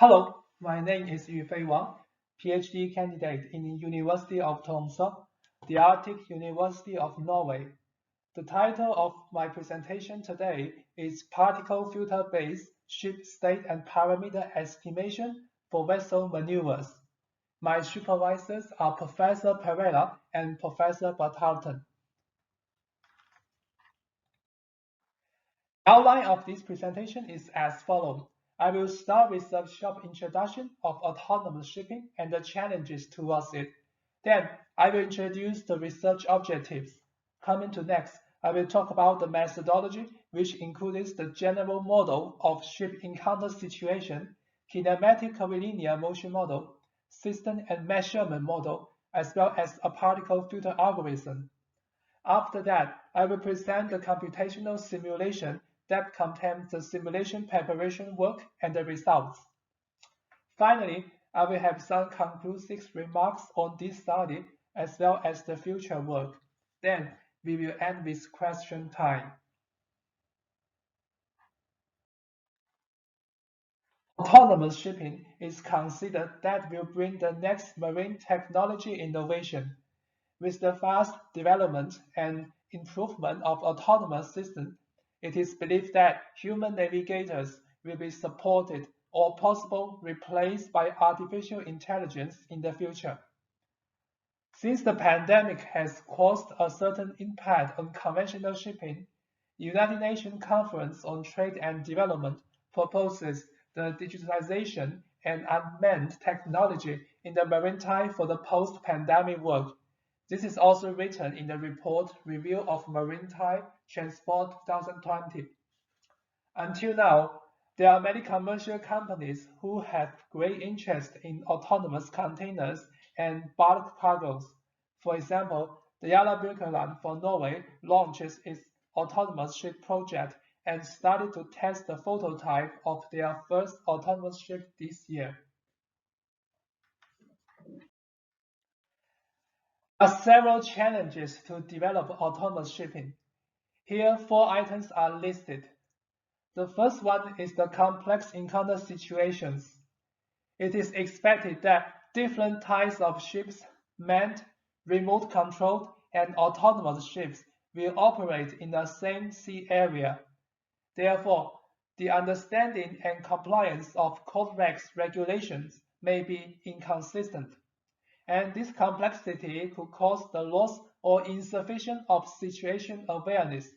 Hello, my name is Yufei Wang, PhD candidate in the University of Tromsø, the Arctic University of Norway. The title of my presentation today is Particle Filter-Based Ship State and Parameter Estimation for Vessel Maneuvers. My supervisors are Professor Perera and Professor Batalden. The outline of this presentation is as follows. I will start with a short introduction of autonomous shipping and the challenges towards it. Then, I will introduce the research objectives. Coming to next, I will talk about the methodology, which includes the general model of ship encounter situation, kinematic curvilinear motion model, system and measurement model, as well as a particle filter algorithm. After that, I will present the computational simulation that contains the simulation preparation work and the results. Finally, I will have some conclusive remarks on this study as well as the future work. Then we will end with question time. Autonomous shipping is considered that will bring the next marine technology innovation. With the fast development and improvement of autonomous systems, it is believed that human navigators will be supported or possible replaced by artificial intelligence in the future. Since the pandemic has caused a certain impact on conventional shipping, the United Nations Conference on Trade and Development proposes the digitalization and unmanned technology in the maritime for the post-pandemic world. This is also written in the report Review of Maritime Transport 2020. Until now, there are many commercial companies who have great interest in autonomous containers and bulk cargoes. For example, the Lokukaluge for Norway launches its autonomous ship project and started to test the prototype of their first autonomous ship this year. There are several challenges to develop autonomous shipping. Here, 4 items are listed. The first one is the complex encounter situations. It is expected that different types of ships, manned, remote controlled, and autonomous ships will operate in the same sea area. Therefore, the understanding and compliance of code regs regulations may be inconsistent, and this complexity could cause the loss or insufficient of situation awareness.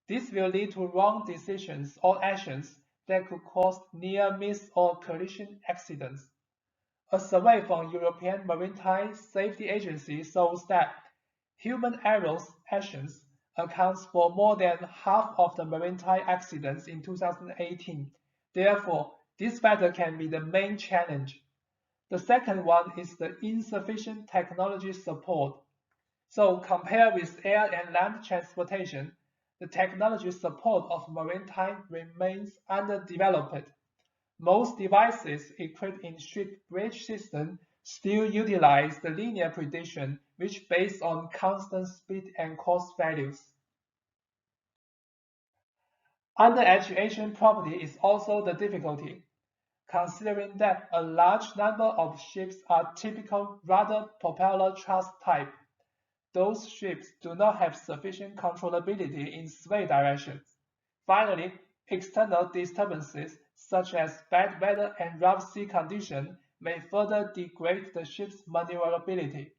This will lead to wrong decisions or actions that could cause near-miss or collision accidents. A survey from European Maritime Safety Agency shows that human errors actions accounts for more than half of the maritime accidents in 2018. Therefore, this factor can be the main challenge. The second one is the insufficient technology support. So compared with air and land transportation, the technology support of maritime remains underdeveloped. Most devices equipped in ship bridge system still utilize the linear prediction, which based on constant speed and cost values. Underactuation property is also the difficulty, considering that a large number of ships are typical rudder propeller truss type. Those ships do not have sufficient controllability in sway directions. Finally, external disturbances such as bad weather and rough sea conditions may further degrade the ship's maneuverability.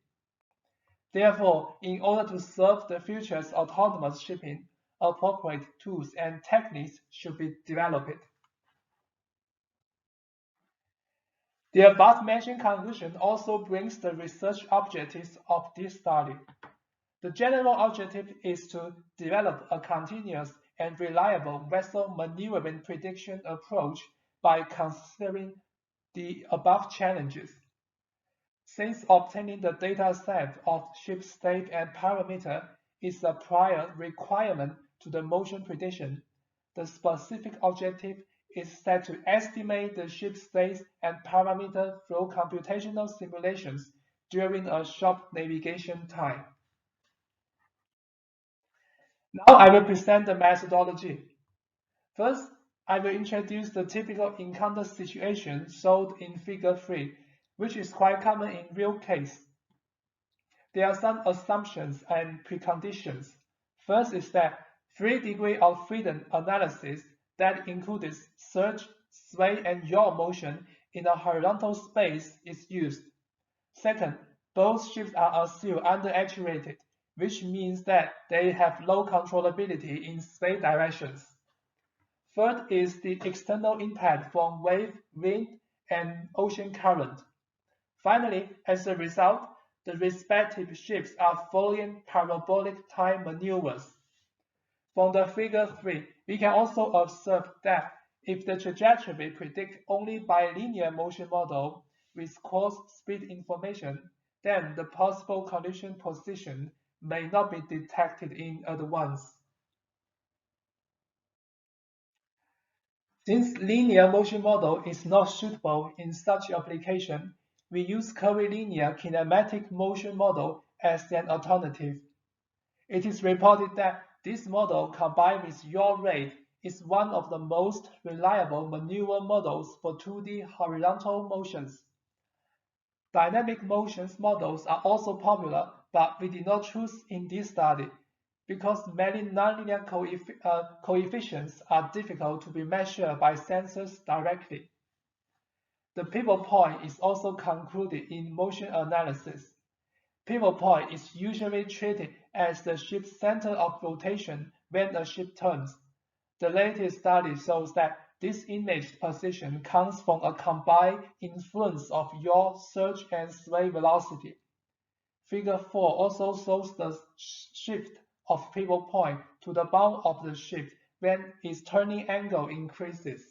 Therefore, in order to serve the future's autonomous shipping, appropriate tools and techniques should be developed. The above-mentioned conclusion also brings the research objectives of this study. The general objective is to develop a continuous and reliable vessel maneuvering prediction approach by considering the above challenges. Since obtaining the data set of ship state and parameter is a prior requirement to the motion prediction, the specific objective is set to estimate the ship state and parameter through computational simulations during a short navigation time. Now I will present the methodology. First, I will introduce the typical encounter situation shown in Figure 3, which is quite common in real case. There are some assumptions and preconditions. First is that 3 degrees of freedom analysis that includes surge, sway, and yaw motion in a horizontal space is used. Second, both ships are assumed underactuated, which means that they have low controllability in space directions. Third is the external impact from wave, wind, and ocean current. Finally, as a result, the respective ships are following parabolic time maneuvers. From the Figure 3, we can also observe that if the trajectory predicted only by linear motion model with course speed information, then the possible collision position may not be detected in advance. Since linear motion model is not suitable in such application, we use curvilinear kinematic motion model as an alternative. It is reported that this model combined with yaw rate is one of the most reliable maneuver models for 2D horizontal motions. Dynamic motions models are also popular, but we did not choose in this study because many nonlinear coefficients are difficult to be measured by sensors directly. The pivot point is also concluded in motion analysis. Pivot point is usually treated as the ship's center of rotation when a ship turns. The latest study shows that this image position comes from a combined influence of yaw, surge, and sway velocity. Figure 4 also shows the shift of pivot point to the bow of the ship when its turning angle increases.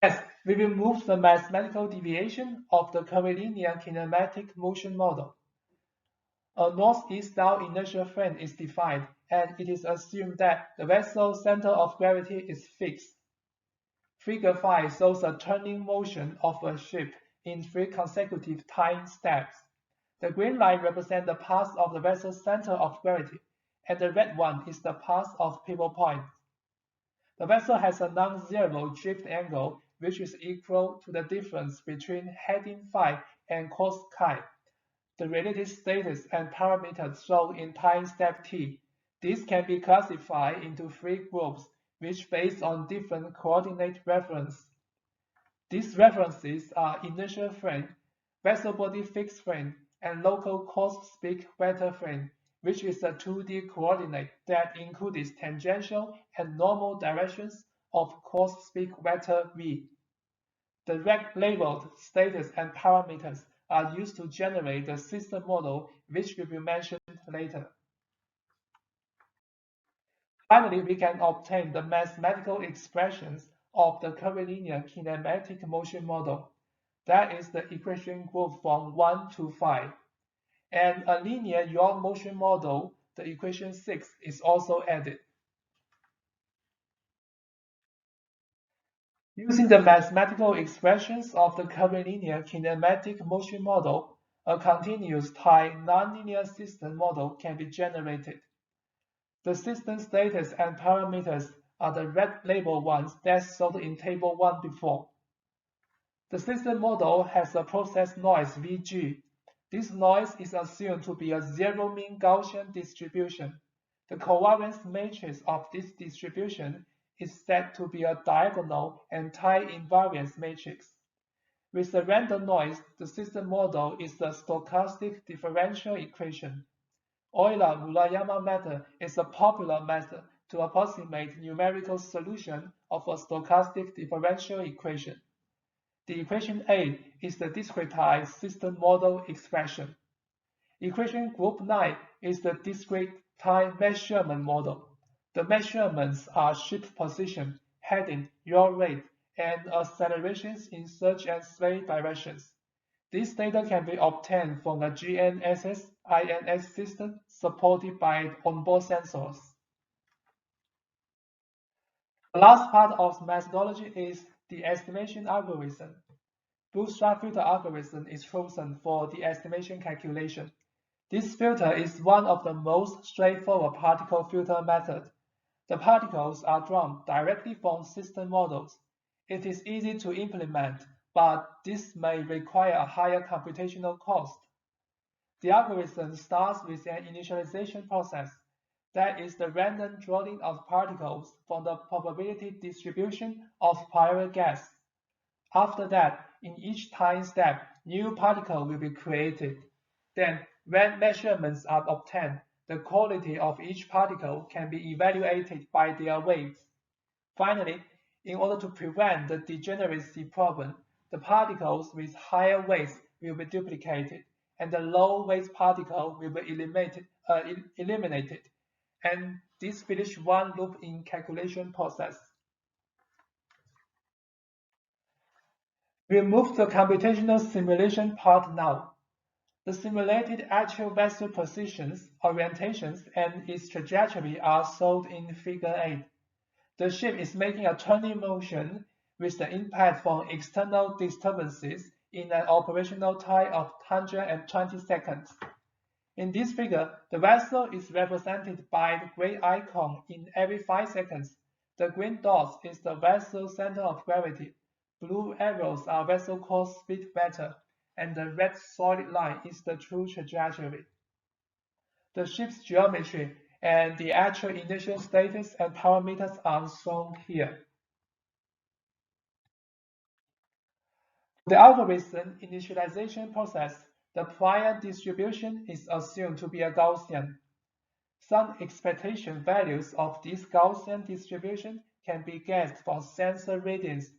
Next, we will move the mathematical deviation of the curvilinear kinematic motion model. A northeast-south inertial frame is defined, and it is assumed that the vessel's center of gravity is fixed. Figure 5 shows a turning motion of a ship in 3 consecutive time steps. The green line represents the path of the vessel's center of gravity, and the red one is the path of pivot point. The vessel has a non-zero drift angle, which is equal to the difference between heading phi and course chi. The related status and parameters shown in time step t. These can be classified into 3 groups, which based on different coordinate reference. These references are inertial frame, vessel body fixed frame, and local course speed vector frame, which is a 2D coordinate that includes tangential and normal directions of course speed vector v. The red labeled status and parameters are used to generate the system model, which will be mentioned later. Finally, we can obtain the mathematical expressions of the curvilinear kinematic motion model. That is the equation group from 1 to 5. And a linear yaw motion model, the equation 6, is also added. Using the mathematical expressions of the curvilinear kinematic motion model, a continuous time nonlinear system model can be generated. The system status and parameters are the red label ones that showed in Table 1 before. The system model has a process noise Vg. This noise is assumed to be a zero-mean Gaussian distribution. The covariance matrix of this distribution is said to be a diagonal and time invariance matrix. With the random noise, the system model is the stochastic differential equation. Euler-Mulayama method is a popular method to approximate numerical solution of a stochastic differential equation. The equation A is the discretized system model expression. Equation group 9 is the discrete time measurement model. The measurements are ship position, heading, yaw rate, and accelerations in surge and sway directions. This data can be obtained from a GNSS-INS system supported by onboard sensors. The last part of methodology is the estimation algorithm. Bootstrap filter algorithm is chosen for the estimation calculation. This filter is one of the most straightforward particle filter methods. The particles are drawn directly from system models. It is easy to implement, but this may require a higher computational cost. The algorithm starts with an initialization process, that is the random drawing of particles from the probability distribution of prior guess. After that, in each time step, new particle will be created. Then, when measurements are obtained, the quality of each particle can be evaluated by their weights. Finally, in order to prevent the degeneracy problem, the particles with higher weights will be duplicated, and the low weight particle will be eliminated, and this finishes one loop in calculation process. We move to the computational simulation part now. The simulated actual vessel positions, orientations, and its trajectory are shown in Figure 8. The ship is making a turning motion with the impact from external disturbances in an operational time of 120 seconds. In this figure, the vessel is represented by the gray icon in every 5 seconds. The green dot is the vessel's center of gravity. Blue arrows are vessel course speed vector, and the red solid line is the true trajectory. The ship's geometry and the actual initial status and parameters are shown here. The algorithm initialization process, the prior distribution is assumed to be a Gaussian. Some expectation values of this Gaussian distribution can be guessed from sensor readings,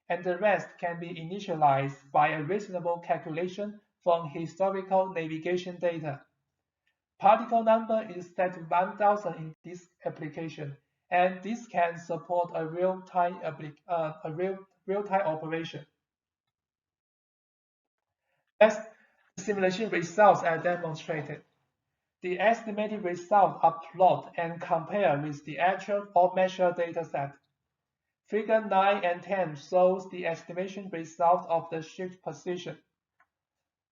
and the rest can be initialized by a reasonable calculation from historical navigation data. Particle number is set to 1000 in this application, and this can support a real-time operation. As the simulation results are demonstrated, the estimated results are plotted and compared with the actual or measured dataset. Figure 9 and 10 shows the estimation result of the shift position.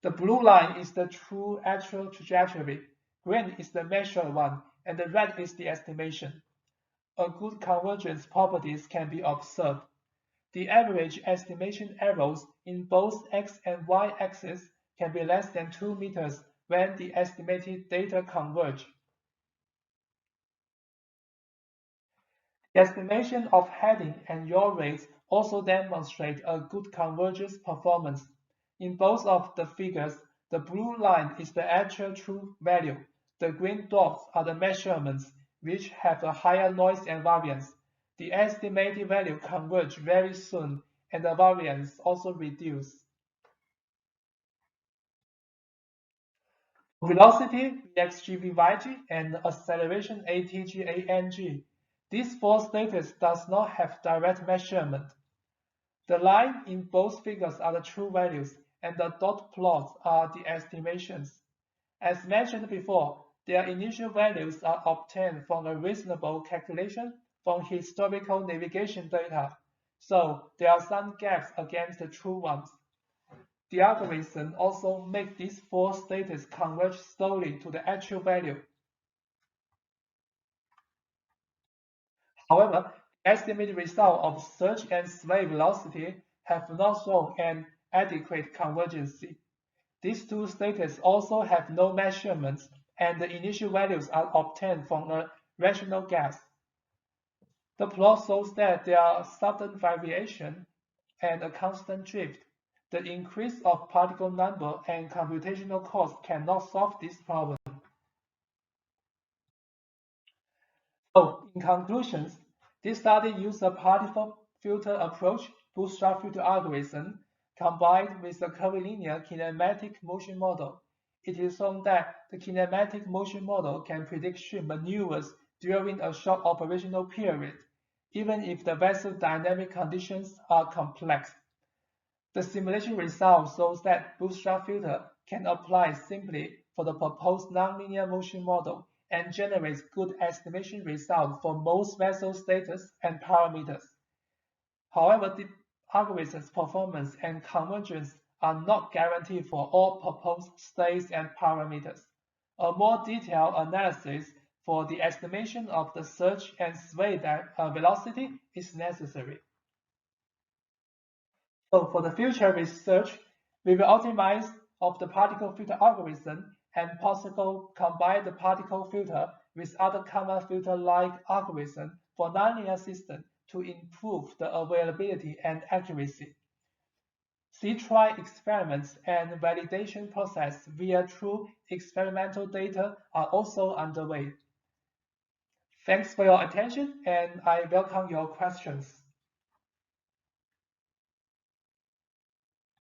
The blue line is the true actual trajectory, green is the measured one, and the red is the estimation. A good convergence properties can be observed. The average estimation errors in both x and y axes can be less than 2 meters when the estimated data converge. The estimation of heading and yaw rates also demonstrate a good convergence performance. In both of the figures, the blue line is the actual true value. The green dots are the measurements, which have a higher noise and variance. The estimated value converge very soon, and the variance also reduce. Velocity VXG-VYG and acceleration ATG-ANG. These four states does not have direct measurement. The line in both figures are the true values, and the dot plots are the estimations. As mentioned before, their initial values are obtained from a reasonable calculation from historical navigation data, so there are some gaps against the true ones. The algorithm also makes these four states converge slowly to the actual value. However, the estimated result of search and sway velocity have not shown an adequate convergence. These two states also have no measurements, and the initial values are obtained from a rational guess. The plot shows that there are sudden variation and a constant drift. The increase of particle number and computational cost cannot solve this problem. So, in conclusions, this study used a particle filter approach, Bootstrap filter algorithm, combined with the curvilinear kinematic motion model. It is shown that the kinematic motion model can predict ship maneuvers during a short operational period, even if the vessel dynamic conditions are complex. The simulation result shows that Bootstrap filter can apply simply for the proposed nonlinear motion model and generates good estimation results for most vessel status and parameters. However, the algorithm's performance and convergence are not guaranteed for all proposed states and parameters. A more detailed analysis for the estimation of the surge and sway velocity is necessary. So for the future research, we will optimize of the particle filter algorithm and possibly combine the particle filter with other common filter-like algorithms for nonlinear systems to improve the availability and accuracy. C-try experiments and validation process via true experimental data are also underway. Thanks for your attention, and I welcome your questions.